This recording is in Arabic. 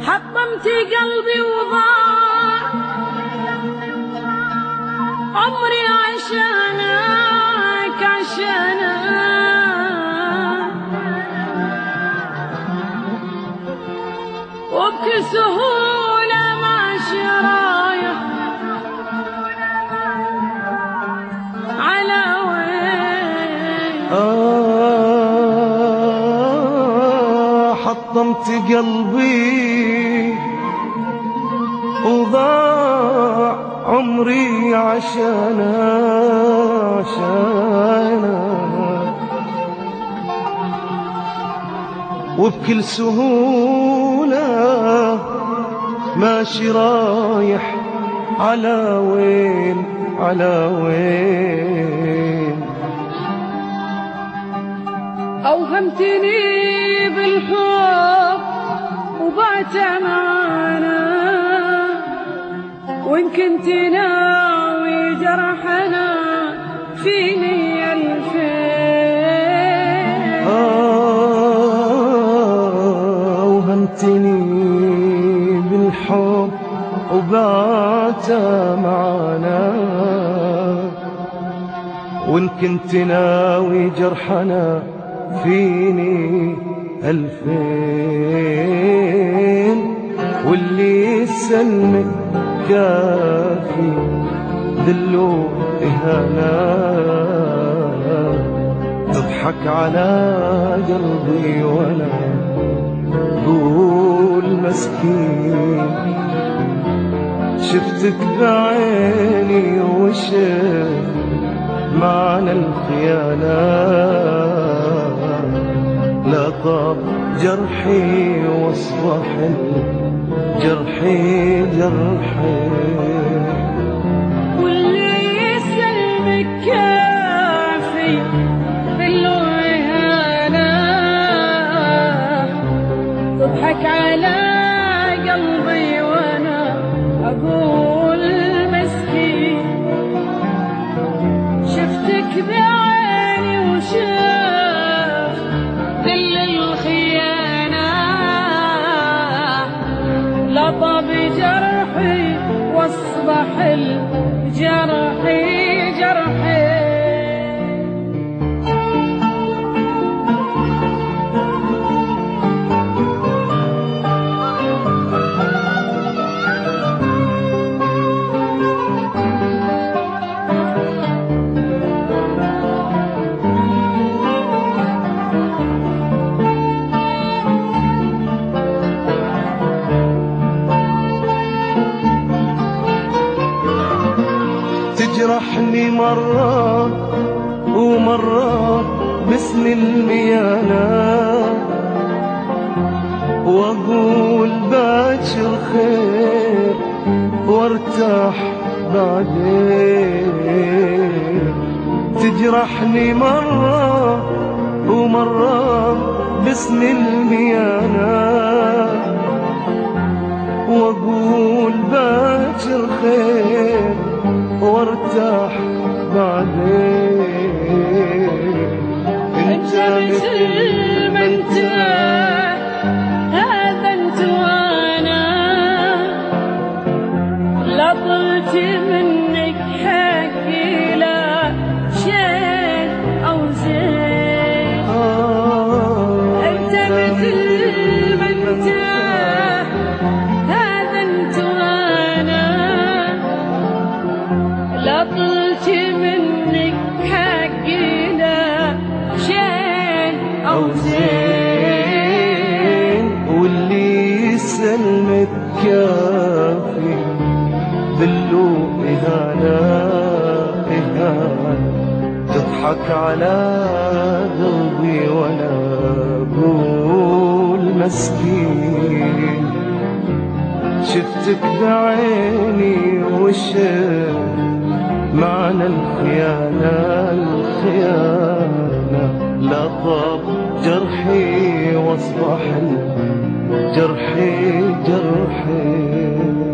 حطمت قلبي وضاع عمري عشانك وبكل سهولة ماشي رايح على وين. حطمت قلبي وضاع عمري عشانك وبكل سهولة ماشي رايح على وين أوهمتني بالحب وبعت معانا وإن كنت ناوي جرحنا فيني ألفين. أوهمتني بالحب وبعت معانا وإن كنت ناوي جرحنا فيني ألفين. واللي يسلمك كافي ذل إهانة تضحك على قلبي وأنا قول مسكين. شفتك بعيني وشفت معنى الخيانة لا طاب جرحي واصبح جرحي واللي يسلمك كافي ذل إهانة تضحك على قلبي وانا اقول مسكين. شفتك بعيني وشفت ذل الخيانة لطب جرحي واصبح الجرحي تجرحني مرة ومرة باسم الميانة واقول باكر خير وارتاح بعدين. تجرحني مرة ومرة باسم الميانة واقول باكر خير وارتاح بعدين. انت مثل ما انت هذا انت وانا لا طلت منك حكي لا شيء او زين. انت مثل ما انت هذا انت وانا لا طلت منك حقي لا شيء أو زين. واللي يسلمك كافي ذل إهانة تضحك على قلبي وأنا أقول مسكين. شفتك بعيني وشفت معنى الخيانة لا طاب جرحي واصبح جرحي جرحي.